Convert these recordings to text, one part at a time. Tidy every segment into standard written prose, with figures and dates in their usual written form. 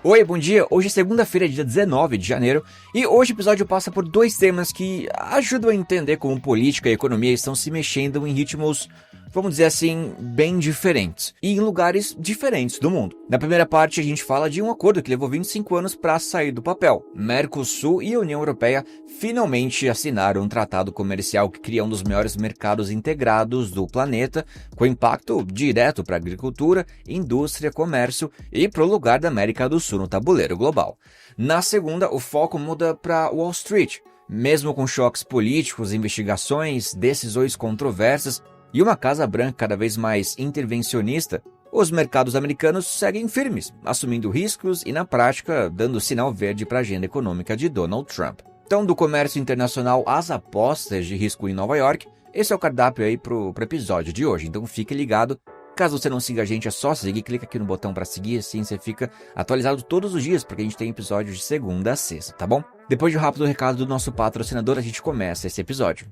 Oi, bom dia. Hoje é segunda-feira, dia 19 de janeiro, e hoje o episódio passa por dois temas que ajudam a entender como política e economia estão se mexendo em ritmos, vamos dizer assim, bem diferentes, e em lugares diferentes do mundo. Na primeira parte, a gente fala de um acordo que levou 25 anos para sair do papel. Mercosul e a União Europeia finalmente assinaram um tratado comercial que cria um dos maiores mercados integrados do planeta, com impacto direto para a agricultura, indústria, comércio e para o lugar da América do Sul no tabuleiro global. Na segunda, o foco muda para Wall Street. Mesmo com choques políticos, investigações, decisões controversas e uma Casa Branca cada vez mais intervencionista, os mercados americanos seguem firmes, assumindo riscos e, na prática, dando sinal verde para a agenda econômica de Donald Trump. Então, do comércio internacional às apostas de risco em Nova York, esse é o cardápio aí pro episódio de hoje, então fique ligado. Caso você não siga a gente, é só seguir, clica aqui no botão para seguir, assim você fica atualizado todos os dias, porque a gente tem episódios de segunda a sexta, tá bom? Depois de um rápido recado do nosso patrocinador, a gente começa esse episódio.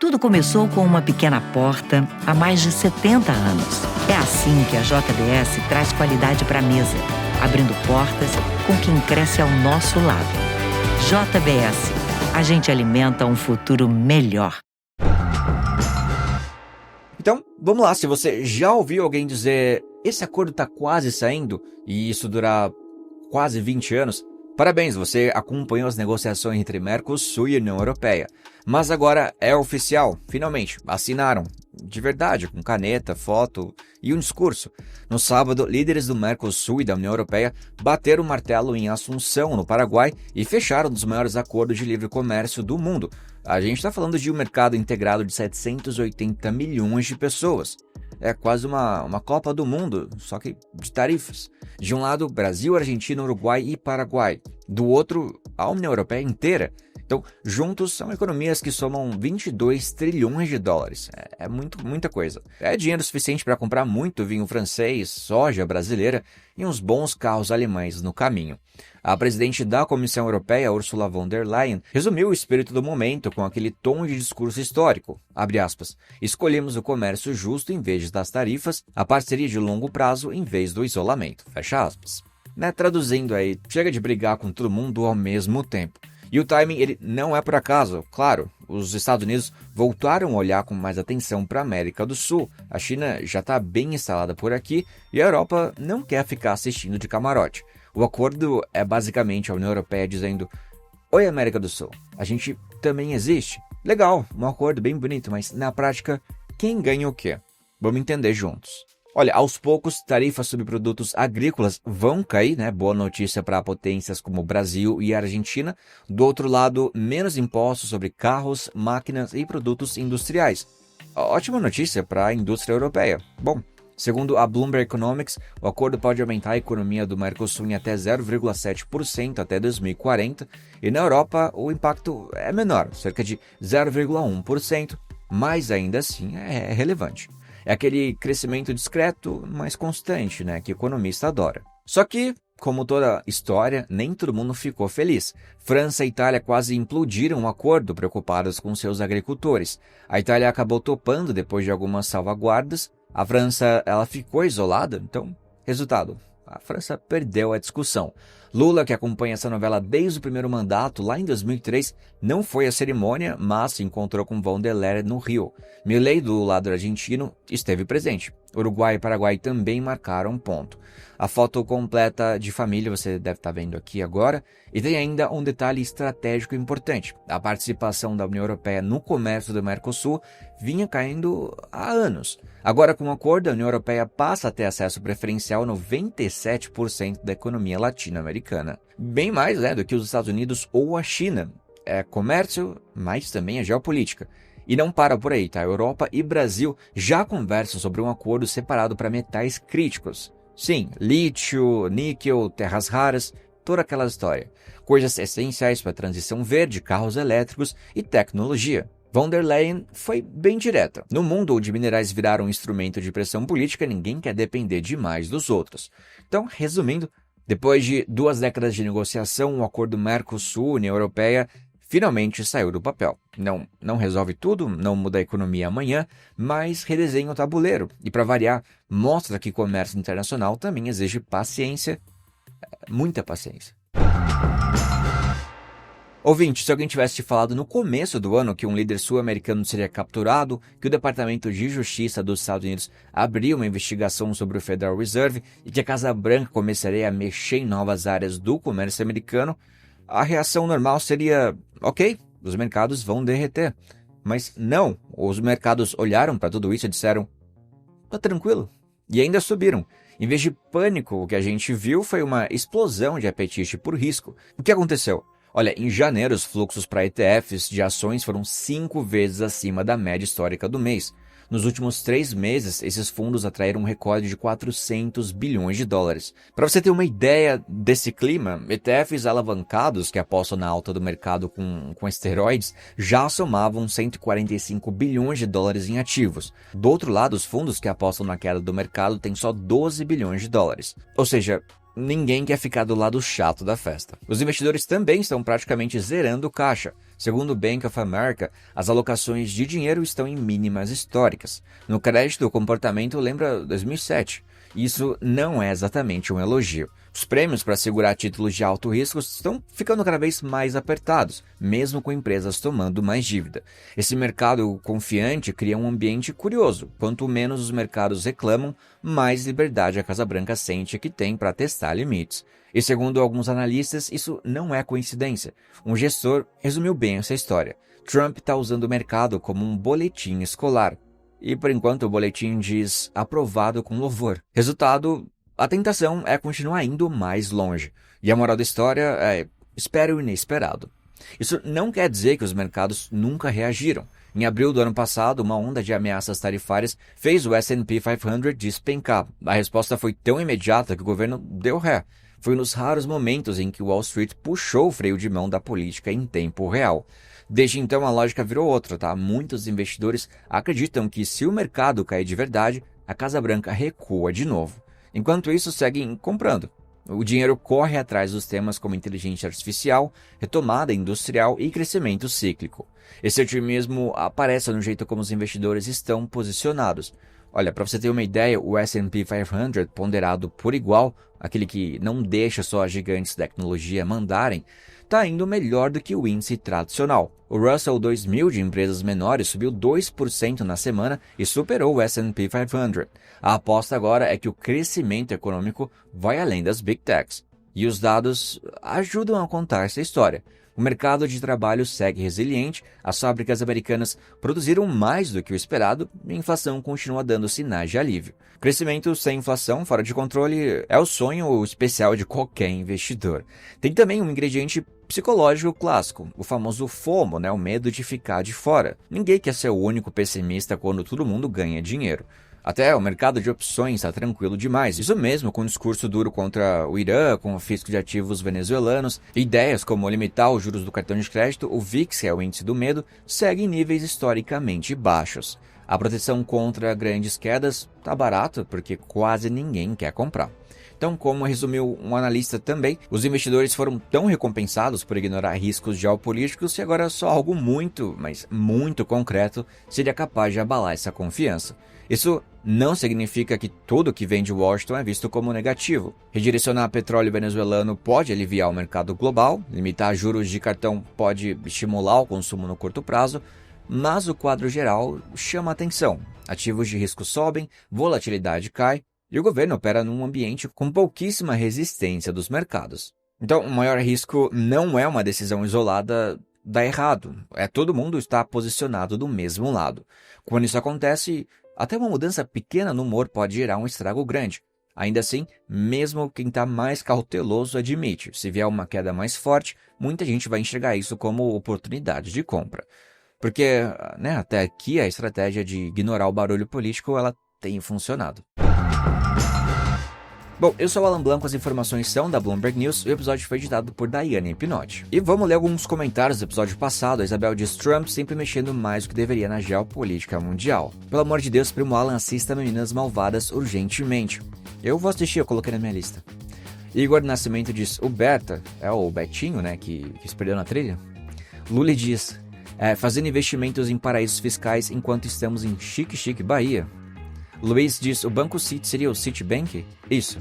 Tudo começou com uma pequena porta há mais de 70 anos. É assim que a JBS traz qualidade para a mesa, abrindo portas com quem cresce ao nosso lado. JBS, a gente alimenta um futuro melhor. Então, vamos lá, se você já ouviu alguém dizer esse acordo está quase saindo e isso durar quase 20 anos, parabéns, você acompanhou as negociações entre Mercosul e União Europeia. Mas agora é oficial, finalmente, assinaram, de verdade, com caneta, foto e um discurso. No sábado, líderes do Mercosul e da União Europeia bateram o martelo em Assunção, no Paraguai, e fecharam um dos maiores acordos de livre comércio do mundo. A gente está falando de um mercado integrado de 780 milhões de pessoas. É quase uma Copa do Mundo, só que de tarifas. De um lado, Brasil, Argentina, Uruguai e Paraguai. Do outro, a União Europeia inteira. Então, juntos, são economias que somam 22 trilhões de dólares. É muita coisa. É dinheiro suficiente para comprar muito vinho francês, soja brasileira e uns bons carros alemães no caminho. A presidente da Comissão Europeia, Ursula von der Leyen, resumiu o espírito do momento com aquele tom de discurso histórico. Abre aspas. Escolhemos o comércio justo em vez das tarifas, a parceria de longo prazo em vez do isolamento. Fecha aspas. Traduzindo aí, chega de brigar com todo mundo ao mesmo tempo. E o timing, ele não é por acaso. Claro, os Estados Unidos voltaram a olhar com mais atenção para a América do Sul. A China já está bem instalada por aqui e a Europa não quer ficar assistindo de camarote. O acordo é basicamente a União Europeia dizendo: Oi, América do Sul, a gente também existe. Legal, um acordo bem bonito, mas na prática, quem ganha o quê? Vamos entender juntos. Olha, aos poucos, tarifas sobre produtos agrícolas vão cair, né? Boa notícia para potências como Brasil e Argentina. Do outro lado, menos impostos sobre carros, máquinas e produtos industriais. Ótima notícia para a indústria europeia. Bom, segundo a Bloomberg Economics, o acordo pode aumentar a economia do Mercosul em até 0,7% até 2040, e na Europa o impacto é menor, cerca de 0,1%, mas ainda assim é relevante. É aquele crescimento discreto, mas constante, né, que o economista adora. Só que, como toda história, nem todo mundo ficou feliz. França e Itália quase implodiram o acordo, preocupadas com seus agricultores. A Itália acabou topando depois de algumas salvaguardas. A França, ela ficou isolada, então, resultado, a França perdeu a discussão. Lula, que acompanha essa novela desde o primeiro mandato, lá em 2003, não foi à cerimônia, mas se encontrou com von der Leyen no Rio. Milei, do lado argentino, esteve presente. Uruguai e Paraguai também marcaram ponto. A foto completa de família você deve estar vendo aqui agora. E tem ainda um detalhe estratégico importante. A participação da União Europeia no comércio do Mercosul vinha caindo há anos. Agora, com o acordo, a União Europeia passa a ter acesso preferencial a 97% da economia latino-americana. Bem mais, do que os Estados Unidos ou a China. É comércio, mas também é geopolítica. E não para por aí, tá? Europa e Brasil já conversam sobre um acordo separado para metais críticos. Sim, lítio, níquel, terras raras, toda aquela história. Coisas essenciais para a transição verde, carros elétricos e tecnologia. Von der Leyen foi bem direta. No mundo onde minerais viraram um instrumento de pressão política, ninguém quer depender demais dos outros. Então, resumindo, depois de 2 décadas de negociação, o acordo Mercosul-União Europeia finalmente saiu do papel. Não resolve tudo, não muda a economia amanhã, mas redesenha o tabuleiro. E para variar, mostra que comércio internacional também exige paciência, muita paciência. Ouvinte, se alguém tivesse te falado no começo do ano que um líder sul-americano seria capturado, que o Departamento de Justiça dos Estados Unidos abriu uma investigação sobre o Federal Reserve e que a Casa Branca começaria a mexer em novas áreas do comércio americano, a reação normal seria: ok, os mercados vão derreter. Mas não, os mercados olharam para tudo isso e disseram: tá tranquilo. E ainda subiram. Em vez de pânico, o que a gente viu foi uma explosão de apetite por risco. O que aconteceu? Olha, em janeiro os fluxos para ETFs de ações foram 5 vezes acima da média histórica do mês. Nos últimos 3 meses, esses fundos atraíram um recorde de 400 bilhões de dólares. Para você ter uma ideia desse clima, ETFs alavancados que apostam na alta do mercado com esteroides já somavam 145 bilhões de dólares em ativos. Do outro lado, os fundos que apostam na queda do mercado têm só 12 bilhões de dólares. Ou seja, ninguém quer ficar do lado chato da festa. Os investidores também estão praticamente zerando o caixa. Segundo o Bank of America, as alocações de dinheiro estão em mínimas históricas. No crédito, o comportamento lembra 2007. Isso não é exatamente um elogio. Os prêmios para segurar títulos de alto risco estão ficando cada vez mais apertados, mesmo com empresas tomando mais dívida. Esse mercado confiante cria um ambiente curioso. Quanto menos os mercados reclamam, mais liberdade a Casa Branca sente que tem para testar limites. E segundo alguns analistas, isso não é coincidência. Um gestor resumiu bem essa história. Trump está usando o mercado como um boletim escolar. E por enquanto o boletim diz aprovado com louvor. Resultado, a tentação é continuar indo mais longe. E a moral da história é: espere o inesperado. Isso não quer dizer que os mercados nunca reagiram. Em abril do ano passado, uma onda de ameaças tarifárias fez o S&P 500 despencar. A resposta foi tão imediata que o governo deu ré. Foi nos raros momentos em que Wall Street puxou o freio de mão da política em tempo real. Desde então, a lógica virou outra, tá? Muitos investidores acreditam que se o mercado cair de verdade, a Casa Branca recua de novo. Enquanto isso, seguem comprando. O dinheiro corre atrás dos temas como inteligência artificial, retomada industrial e crescimento cíclico. Esse otimismo aparece no jeito como os investidores estão posicionados. Olha, para você ter uma ideia, o S&P 500, ponderado por igual, aquele que não deixa só as gigantes da tecnologia mandarem, está indo melhor do que o índice tradicional. O Russell 2000 de empresas menores subiu 2% na semana e superou o S&P 500. A aposta agora é que o crescimento econômico vai além das Big Techs. E os dados ajudam a contar essa história. O mercado de trabalho segue resiliente, as fábricas americanas produziram mais do que o esperado e a inflação continua dando sinais de alívio. Crescimento sem inflação fora de controle é o sonho especial de qualquer investidor. Tem também um ingrediente psicológico clássico, o famoso FOMO, o medo de ficar de fora. Ninguém quer ser o único pessimista quando todo mundo ganha dinheiro. Até o mercado de opções está tranquilo demais. Isso mesmo com o discurso duro contra o Irã, com o fisco de ativos venezuelanos, ideias como limitar os juros do cartão de crédito, o VIX, que é o índice do medo, segue em níveis historicamente baixos. A proteção contra grandes quedas está barata porque quase ninguém quer comprar. Então, como resumiu um analista também, os investidores foram tão recompensados por ignorar riscos geopolíticos que agora só algo muito, mas muito concreto seria capaz de abalar essa confiança. Isso não significa que tudo que vem de Washington é visto como negativo. Redirecionar petróleo venezuelano pode aliviar o mercado global, limitar juros de cartão pode estimular o consumo no curto prazo, mas o quadro geral chama atenção. Ativos de risco sobem, volatilidade cai, e o governo opera num ambiente com pouquíssima resistência dos mercados. Então, o maior risco não é uma decisão isolada dar errado, é todo mundo estar posicionado do mesmo lado. Quando isso acontece, até uma mudança pequena no humor pode gerar um estrago grande. Ainda assim, mesmo quem está mais cauteloso admite, se vier uma queda mais forte, muita gente vai enxergar isso como oportunidade de compra. Porque, até aqui a estratégia de ignorar o barulho político, ela tem funcionado. Bom, eu sou o Alan Blanco, as informações são da Bloomberg News e o episódio foi editado por Daiane Pinotti. E vamos ler alguns comentários do episódio passado. A Isabel diz: Trump sempre mexendo mais do que deveria na geopolítica mundial. Pelo amor de Deus, primo Alan, assista Meninas Malvadas urgentemente. Eu vou assistir, eu coloquei na minha lista. Igor Nascimento diz: o Berta, é o Betinho, que se perdeu na trilha? Luli diz, fazendo investimentos em paraísos fiscais enquanto estamos em Chique, Bahia. Luiz diz, o Banco City seria o Citibank? Isso.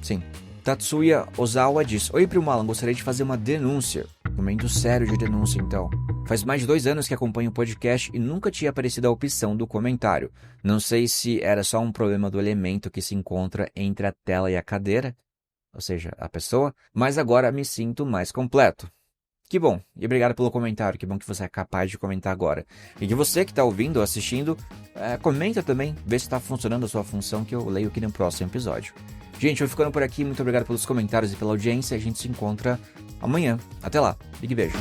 Sim. Tatsuya Ozawa diz, oi Primo Alan, gostaria de fazer uma denúncia. Momento sério de denúncia então. Faz mais de 2 anos que acompanho o podcast e nunca tinha aparecido a opção do comentário. Não sei se era só um problema do elemento que se encontra entre a tela e a cadeira, ou seja, a pessoa, mas agora me sinto mais completo. Que bom, e obrigado pelo comentário, que bom que você é capaz de comentar agora. E que você que está ouvindo ou assistindo, comenta também, vê se está funcionando a sua função, que eu leio aqui no próximo episódio. Gente, eu vou ficando por aqui, muito obrigado pelos comentários e pela audiência, a gente se encontra amanhã. Até lá, big beijo.